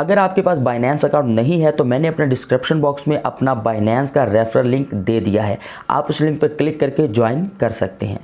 अगर आपके पास Binance account नहीं है तो मैंने अपने डिस्क्रिप्शन बॉक्स में अपना बाइनेंस का रेफरल लिंक दे दिया है, आप उस लिंक पर क्लिक करके ज्वाइन कर सकते हैं।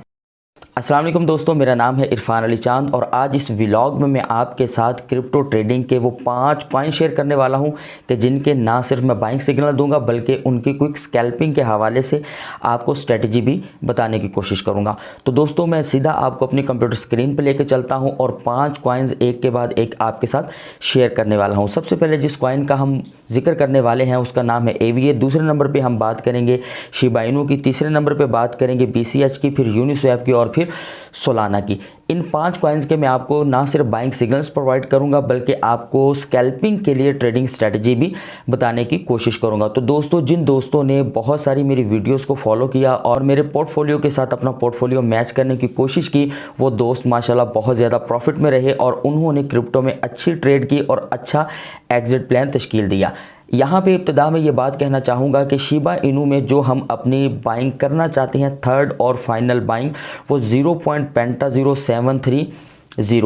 अस्सलाम वालेकुम दोस्तों, मेरा नाम है इरफान अली चांद और आज इस व्लॉग में मैं आपके साथ क्रिप्टो ट्रेडिंग के वो 5 कॉइन शेयर करने वाला हूं कि जिनके ना सिर्फ मैं बाइंग सिग्नल दूंगा बल्कि उनकी क्विक स्कैल्पिंग के हवाले से आपको स्ट्रेटजी भी बताने की कोशिश करूंगा। तो दोस्तों मैं सीधा आपको अपनी कंप्यूटर स्क्रीन पर लेकर चलता हूँ और 5 कॉइन्स एक के बाद एक आपके साथ शेयर करने वाला हूँ। सबसे पहले जिस कॉइन का हम जिक्र करने वाले हैं उसका नाम है AVA। दूसरे नंबर पे हम बात करेंगे शिबा इनू की। तीसरे नंबर पे बात करेंगे BCH की, फिर यूनिस्वैप की और फिर सोलाना की। इन 5 कॉइन्स के मैं आपको ना सिर्फ बाइंग सिग्नल्स प्रोवाइड करूंगा बल्कि आपको स्कैल्पिंग के लिए ट्रेडिंग स्ट्रेटजी भी बताने की कोशिश करूंगा। तो दोस्तों जिन दोस्तों ने बहुत सारी मेरी वीडियोस को फॉलो किया और मेरे पोर्टफोलियो के साथ अपना पोर्टफोलियो मैच करने की कोशिश की, वो दोस्त माशाल्लाह बहुत ज़्यादा प्रॉफिट में रहे और उन्होंने क्रिप्टो में अच्छी ट्रेड की और अच्छा एग्जिट प्लान तश्कील दिया। यहाँ पे इब्तिदा में ये बात कहना चाहूँगा कि शिबा इनू में जो हम अपनी बाइंग करना चाहते हैं थर्ड और फाइनल बाइंग वो 0.073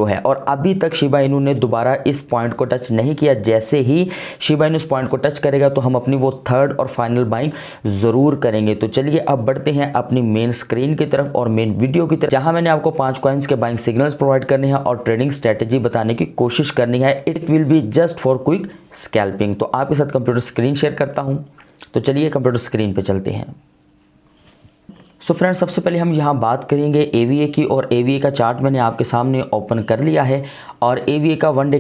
है और अभी तक शिबा इनू ने दोबारा इस पॉइंट को टच नहीं किया। जैसे ही शिबा इनू इस पॉइंट को टच करेगा तो हम अपनी वो थर्ड और फाइनल बाइंग ज़रूर करेंगे। तो चलिए अब बढ़ते हैं अपनी मेन स्क्रीन की तरफ और मेन वीडियो की तरफ, जहां मैंने आपको 5 कॉइन्स के बाइंग सिग्नल्स प्रोवाइड करने हैं और ट्रेडिंग स्ट्रेटजी बताने की कोशिश करनी है। It will be just for quick scalping. तो आपके साथ कंप्यूटर स्क्रीन शेयर करता हूँ, तो चलिए कंप्यूटर स्क्रीन पर चलते हैं। सो फ्रेंड्स सबसे पहले हम यहाँ बात करेंगे AVA की और AVA का चार्ट मैंने आपके सामने ओपन कर लिया है और AVA का वन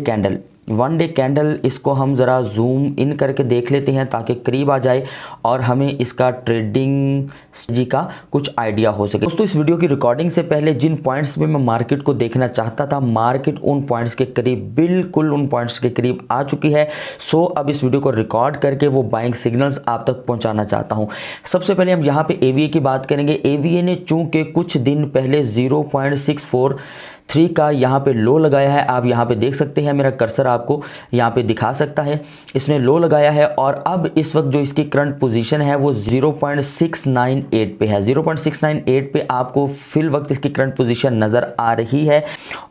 डे कैंडल इसको हम ज़रा जूम इन करके देख लेते हैं ताकि करीब आ जाए और हमें इसका ट्रेडिंग स्ट्रेटजी का कुछ आइडिया हो सके। दोस्तों इस वीडियो की रिकॉर्डिंग से पहले जिन पॉइंट्स में मैं मार्केट को देखना चाहता था, मार्केट उन पॉइंट्स के करीब, बिल्कुल उन पॉइंट्स के करीब आ चुकी है। सो अब इस वीडियो को रिकॉर्ड करके वो बाइंग सिग्नल्स आप तक पहुंचाना चाहता हूं। सबसे पहले हम यहाँ पे AVA की बात करेंगे। AVA ने चूंकि कुछ दिन पहले 0.643 का यहाँ पे लो लगाया है, आप यहाँ पे देख सकते हैं, मेरा कर्सर आपको यहाँ पे दिखा सकता है, इसने लो लगाया है और अब इस वक्त जो इसकी करंट पोजीशन है वो 0.698 पे है। 0.698 पे आपको फिल वक्त इसकी करंट पोजीशन नज़र आ रही है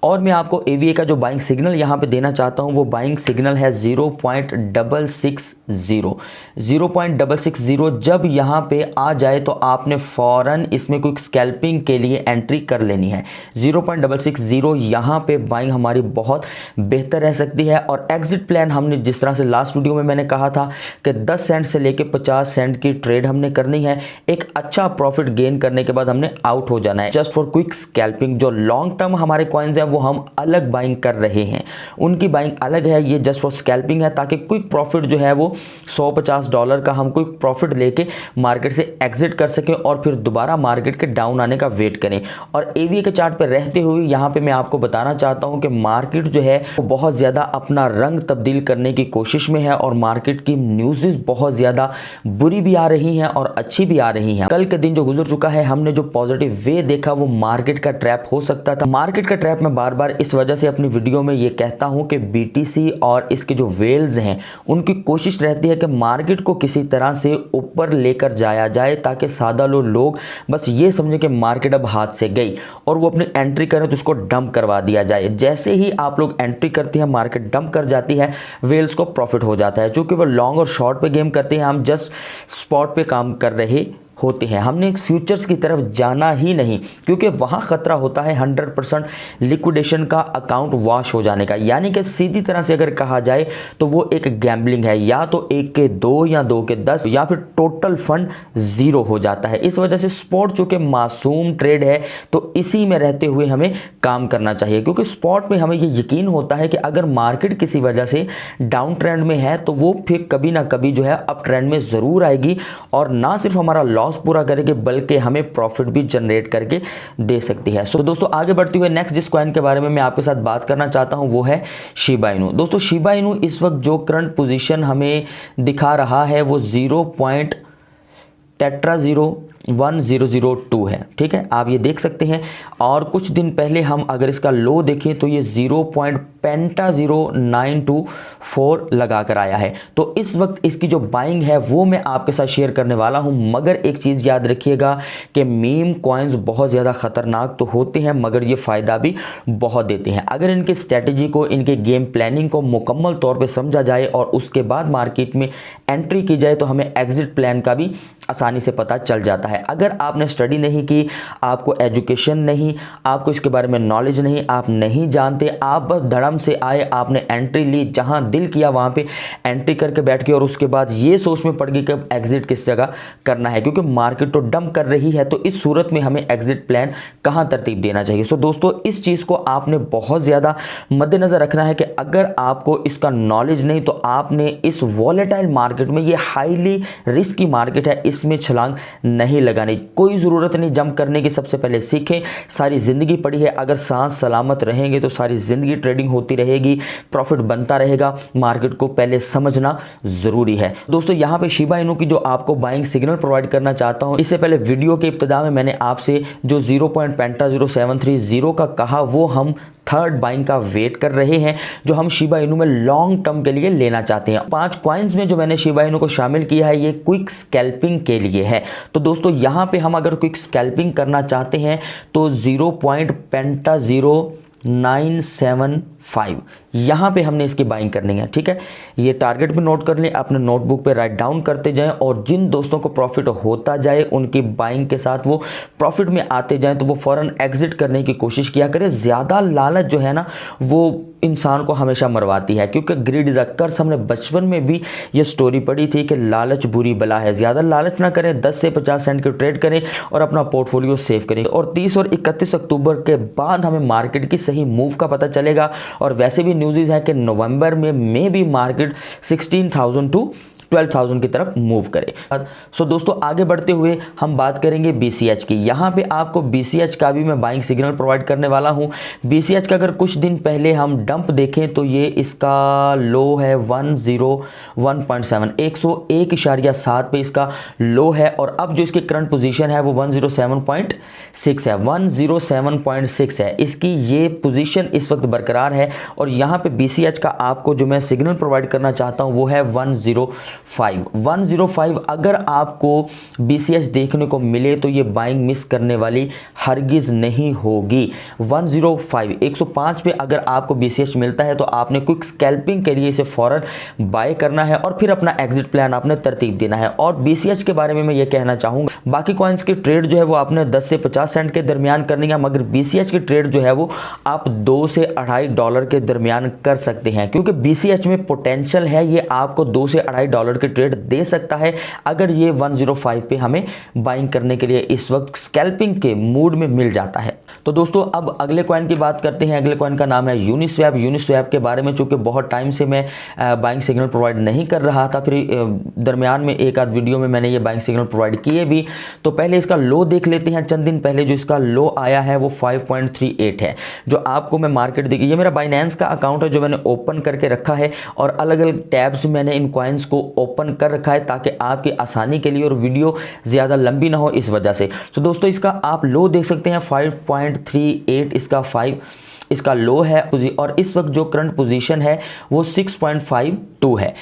और मैं आपको AVA का जो बाइंग सिग्नल यहाँ पे देना चाहता हूँ वो बाइंग सिग्नल है 0.660। जब यहाँ पे आ जाए तो आपने फ़ौरन इसमें कोई स्कैल्पिंग के लिए एंट्री कर लेनी है। 0.660 यहाँ पे बाइंग हमारी बहुत बेहतर रह सकती है और एग्जिट प्लान हमने जिस तरह से लास्ट वीडियो में मैंने कहा था कि 10 सेंट से लेके 50 सेंट की ट्रेड हमने करनी है। एक अच्छा प्रॉफिट गेन करने के बाद हमने आउट हो जाना है जस्ट फॉर क्विक स्कैल्पिंग। जो लॉन्ग टर्म हमारे कॉइन्स हैं वो हम अलग बाइंग कर रहे हैं, उनकी बाइंग अलग है, ये जस्ट फॉर स्कैल्पिंग है ताकि क्विक प्रॉफिट जो है वो $150 का हम क्विक प्रॉफिट लेके मार्केट से एग्जिट कर सकें और फिर दोबारा मार्केट के डाउन आने का वेट करें। और AVA के चार्ट पर रहते हुए यहाँ पे मैं आपको बताना चाहता हूँ कि मार्केट जो है वो बहुत ज़्यादा अपना रंग तब्दील करने की कोशिश में है और मार्केट की न्यूज़ बहुत ज़्यादा बुरी भी आ रही हैं और अच्छी भी आ रही हैं। कल के दिन जो गुजर चुका है हमने जो पॉजिटिव वे देखा वो मार्केट का ट्रैप हो सकता था। मार्केट का ट्रैप मैं बार बार इस वजह से अपनी वीडियो में ये कहता हूँ कि BTC और इसके जो वेल्स हैं उनकी कोशिश रहती है कि मार्केट को किसी तरह से ऊपर लेकर जाया जाए ताकि सादा लोग बस ये समझें कि मार्केट अब हाथ से गई और वो अपनी एंट्री करें तो उसको डंप करवा दिया जाए। जैसे ही आप लोग एंट्री करते हैं मार्केट डंप कर जाती है, वेल्स को प्रॉफिट हो जाता है। चूंकि वो लॉन्ग और शॉर्ट पे गेम करते हैं, हम जस्ट स्पॉट पे काम कर रहे होते हैं। हमने फ्यूचर्स की तरफ जाना ही नहीं क्योंकि वहाँ ख़तरा होता है 100% लिक्विडेशन का, अकाउंट वॉश हो जाने का। यानी कि सीधी तरह से अगर कहा जाए तो वो एक गैम्बलिंग है, या तो 1 के 2 या 2 के 10 या फिर टोटल फंड ज़ीरो हो जाता है। इस वजह से स्पॉट चूँकि मासूम ट्रेड है तो इसी में रहते हुए हमें काम करना चाहिए क्योंकि स्पॉट में हमें ये यकीन होता है कि अगर मार्केट किसी वजह से डाउन ट्रेंड में है तो वो फिर कभी ना कभी जो है अप ट्रेंड में ज़रूर आएगी और ना सिर्फ हमारा लॉस पूरा करेगी बल्कि हमें प्रॉफिट भी जनरेट करके दे सकती है। सो दोस्तों आगे बढ़ते हुए नेक्स्ट जिस कॉइन के बारे में मैं आपके साथ बात करना चाहता हूं वो है शिबा इनू। दोस्तों शिबा इनू इस वक्त जो करंट पोजीशन हमें दिखा रहा है वो 0.0 1002 है, ठीक है, आप ये देख सकते हैं। और कुछ दिन पहले हम अगर इसका लो देखें तो ये 0.0924 लगा कर आया है। तो इस वक्त इसकी जो बाइंग है वो मैं आपके साथ शेयर करने वाला हूं, मगर एक चीज़ याद रखिएगा कि मीम कॉइन्स बहुत ज़्यादा ख़तरनाक तो होते हैं मगर ये फ़ायदा भी बहुत देते हैं। अगर इनकी स्ट्रेटजी को, इनके गेम प्लानिंग को मुकम्मल तौर पर समझा जाए और उसके बाद मार्केट में एंट्री की जाए तो हमें एग्जिट प्लान का भी आसानी से पता चल जाता है। अगर आपने स्टडी नहीं की, आपको एजुकेशन नहीं, आपको इसके बारे में नॉलेज नहीं, आप नहीं जानते, आप बस धड़म से आए, आपने एंट्री ली, जहां दिल किया वहां पे एंट्री करके बैठ गए और उसके बाद ये सोच में पड़ गई कि अब एग्जिट किस जगह करना है, क्योंकि मार्केट तो डंप कर रही है, तो इस सूरत में हमें एग्जिट प्लान कहां तरतीब देना चाहिए। सो दोस्तों, इस चीज़ को आपने बहुत ज़्यादा मद्देनज़र रखना है कि अगर आपको इसका नॉलेज नहीं तो आपने इस वॉलेटाइल मार्केट में, ये हाईली रिस्की मार्केट है, इसमें छलांग नहीं लगानी। कोई ज़रूरत नहीं जंप करने की, सबसे पहले सीखें। सारी ज़िंदगी पड़ी है, अगर सांस सलामत रहेंगे तो सारी ज़िंदगी ट्रेडिंग होती रहेगी, प्रॉफिट बनता रहेगा। मार्केट को पहले समझना ज़रूरी है। दोस्तों, यहाँ पे शिबा इनू की जो आपको बाइंग सिग्नल प्रोवाइड करना चाहता हूँ, इससे पहले वीडियो के इब्तिदा में मैंने आपसे जो 0.0730 का कहा, वो हम थर्ड बाइंग का वेट कर रहे हैं, जो हम शिबा इनू में लॉन्ग टर्म के लिए लेना चाहते हैं। 5 कॉइन्स में जो मैंने शिबा इनू को शामिल किया है, ये क्विक स्कैल्पिंग के लिए है। तो दोस्तों, यहाँ पे हम अगर क्विक स्कैल्पिंग करना चाहते हैं तो 0.0975 यहाँ पे हमने इसकी बाइंग करनी है, ठीक है। ये टारगेट भी नोट कर लें, अपने नोटबुक पे राइट डाउन करते जाएं और जिन दोस्तों को प्रॉफिट होता जाए उनकी बाइंग के साथ वो प्रॉफिट में आते जाएं तो वो फ़ौरन एग्जिट करने की कोशिश किया करें। ज़्यादा लालच जो है ना, वो इंसान को हमेशा मरवाती है, क्योंकि ग्रीड इज़ अ कर्स। हमने बचपन में भी ये स्टोरी पढ़ी थी कि लालच बुरी बला है। ज़्यादा लालच ना करें, 10 से 50 सेंट के ट्रेड करें और अपना पोर्टफोलियो सेव करें। और 30 और 31 अक्टूबर के बाद हमें मार्केट की सही मूव का पता चलेगा। और वैसे भी न्यूज़ है कि नवंबर में भी मार्केट 16,000 टू 12,000 की तरफ मूव करे। सो दोस्तों, आगे बढ़ते हुए हम बात करेंगे BCH की। यहाँ पे आपको BCH का भी मैं बाइंग सिग्नल प्रोवाइड करने वाला हूँ। BCH का अगर कुछ दिन पहले हम डंप देखें तो ये इसका लो है 101.7, 101.7 पे इसका लो है। और अब जो इसकी करंट पोजीशन है वो 107.6 है, 107.6 है इसकी ये पोजीशन इस वक्त बरकरार है। और यहाँ पे BCH का आपको जो मैं सिग्नल प्रोवाइड करना चाहता हूँ वो है 105। अगर आपको BCH देखने को मिले तो ये बाइंग मिस करने वाली हरगिज नहीं होगी। 105, 105 पे अगर आपको BCH मिलता है तो आपने क्विक स्कैल्पिंग के लिए इसे फौरन बाय करना है और फिर अपना एग्जिट प्लान आपने तरतीब देना है। और BCH के बारे में मैं ये कहना चाहूँगा, बाकी कॉइन्स की ट्रेड जो है वो आपने 10 से 50 सेंट के दरमियान करनी है, मगर BCH की ट्रेड जो है वो आप $2 से $2.5 के दरमियान कर सकते हैं, क्योंकि BCH में पोटेंशियल है, ये आपको $2 से $2.5 के ट्रेड दे सकता है अगर ये 105 पे हमें बाइंग करने के लिए इस वक्त स्कैल्पिंग के मूड में मिल जाता है। तो दोस्तों, अब अगले कॉइन की बात करते हैं। अगले कॉइन का नाम है यूनिस्वैप। यूनिस्वैप के बारे में चूंकि बहुत टाइम से मैं बाइंग सिग्नल प्रोवाइड नहीं कर रहा था, फिर दरमियान में एक आध वीडियो में मैंने ये बाइंग सिग्नल प्रोवाइड किए भी। तो पहले इसका लो देख लेते हैं। चंद दिन पहले जो इसका लो आया है वो 5.38 है, जो आपको मैं मार्केट देखिए, ये मेरा बाइनेंस का अकाउंट है जो मैंने ओपन करके रखा है और अलग अलग टैब्स मैंने इन कॉइन्स को ओपन कर रखा है ताकि आपकी आसानी के लिए और वीडियो ज़्यादा लंबी ना हो इस वजह से। तो दोस्तों, इसका आप लो देख सकते हैं 5.38 इसका लो है। और इस वक्त जो करंट पोजीशन है वो 6.52 है।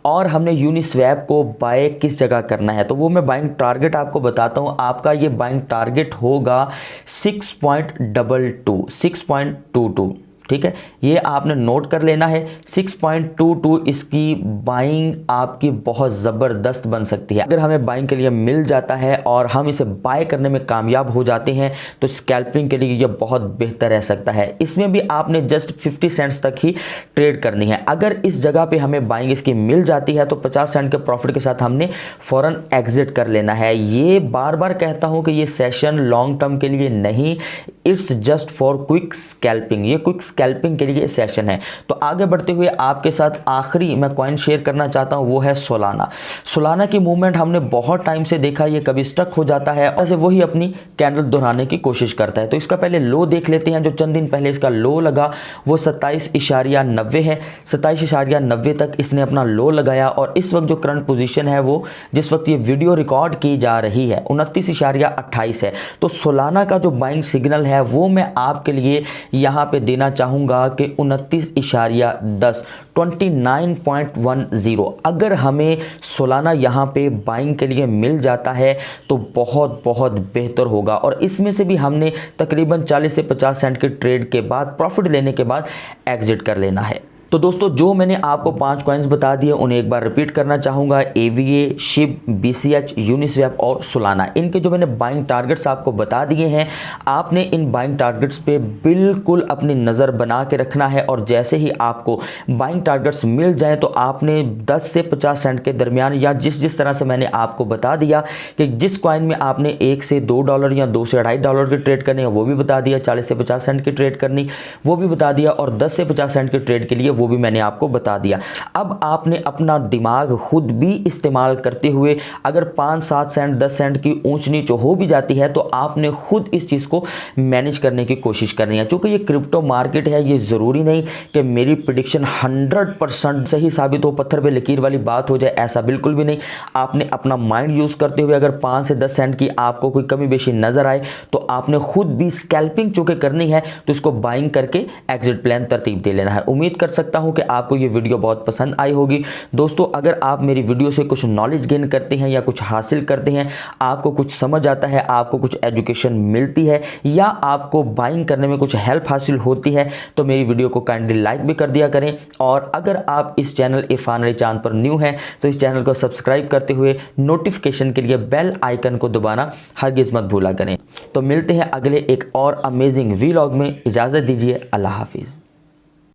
और हमने यूनिस्वैप को बाय किस जगह करना है तो वो मैं बाइंग टारगेट आपको बताता हूँ। आपका ये बाइंग टारगेट होगा 6.22, ठीक है, ये आपने नोट कर लेना है। 6.22 इसकी बाइंग आपकी बहुत ज़बरदस्त बन सकती है। अगर हमें बाइंग के लिए मिल जाता है और हम इसे बाय करने में कामयाब हो जाते हैं तो स्कैल्पिंग के लिए ये बहुत बेहतर रह सकता है। इसमें भी आपने जस्ट 50 सेंट्स तक ही ट्रेड करनी है। अगर इस जगह पे हमें बाइंग इसकी मिल जाती है तो 50 सेंट के प्रॉफिट के साथ हमने फ़ौरन एग्जिट कर लेना है। ये बार बार कहता हूँ कि ये सेशन लॉन्ग टर्म के लिए नहीं, it's just for quick scalping, ये क्विक स्कैल्पिंग के लिए सेशन है। तो आगे बढ़ते हुए आपके साथ आखिरी मैं कॉइन शेयर करना चाहता हूँ, वो है सोलाना। सोलाना की मूवमेंट हमने बहुत टाइम से देखा, ये कभी स्टक हो जाता है और वही अपनी कैंडल दोहराने की कोशिश करता है। तो इसका पहले लो देख लेते हैं। जो चंद दिन पहले इसका लो लगा वो 27.90 है। 27.90 तक इसने अपना लो लगाया और इस वक्त जो करंट पोजीशन है वो जिस वक्त ये वीडियो रिकॉर्ड की जा रही है 29.28 है। तो सोलाना का जो बाइंग सिग्नल है वो मैं आपके लिए यहाँ पे देना चाहूँगा कि 29.10 29.10। अगर हमें सोलाना यहाँ पे बाइंग के लिए मिल जाता है तो बहुत बहुत बेहतर होगा और इसमें से भी हमने तकरीबन 40 से 50 सेंट के ट्रेड के बाद प्रॉफिट लेने के बाद एग्जिट कर लेना है। तो दोस्तों जो मैंने आपको 5 कॉइन्स बता दिए उन्हें एक बार रिपीट करना चाहूँगा, AVA, SHIB, BCH, यूनिस्वैप और सोलाना। इनके जो मैंने बाइंग टारगेट्स आपको बता दिए हैं, आपने इन बाइंग टारगेट्स पे बिल्कुल अपनी नज़र बना के रखना है और जैसे ही आपको बाइंग टारगेट्स मिल जाएँ तो आपने 10 से 50 सेंट के दरमियान या जिस तरह से मैंने आपको बता दिया कि जिस कॉइन में आपने $1 से $2 या $2 से $2.5 की ट्रेड करनी है वो भी बता दिया, 40 से 50 सेंट की ट्रेड करनी वो भी बता दिया और 10 से 50 सेंट की ट्रेड के लिए वो भी मैंने आपको बता दिया। अब आपने अपना दिमाग खुद भी इस्तेमाल करते हुए अगर 5, 7 सेंट 10 सेंट की ऊंच नीच हो भी जाती है तो आपने खुद इस चीज़ को मैनेज करने की कोशिश करनी है। क्योंकि ये क्रिप्टो मार्केट है, ये ज़रूरी नहीं कि मेरी प्रेडिक्शन 100% सही साबित हो, पत्थर पे लकीर वाली बात हो जाए, ऐसा बिल्कुल भी नहीं। आपने अपना माइंड यूज़ करते हुए अगर 5 से 10 सेंट की आपको कोई कमी बेशी नज़र आए तो आपने खुद भी स्कैल्पिंग चूँकि करनी है तो इसको बाइंग करके एग्जिट प्लान तरतीब दे लेना है। उम्मीद कर सकता हूँ कि आपको ये वीडियो बहुत पसंद आई होगी। दोस्तों अगर आप मेरी वीडियो से कुछ नॉलेज गेन करते हैं या कुछ हासिल करते हैं, आपको कुछ समझ आता है, आपको कुछ एजुकेशन मिलती है या आपको बाइंग करने में कुछ हेल्प हासिल होती है तो मेरी वीडियो को काइंडली लाइक भी कर दिया करें। और अगर आप इस चैनल इरफान अली चांद पर न्यू हैं तो इस चैनल को सब्सक्राइब करते हुए नोटिफिकेशन के लिए बेल आइकन को दबाना हरगिज़ मत भूला करें। तो मिलते हैं अगले एक और अमेजिंग व्लॉग में। इजाज़त दीजिए, अल्लाह हाफिज़।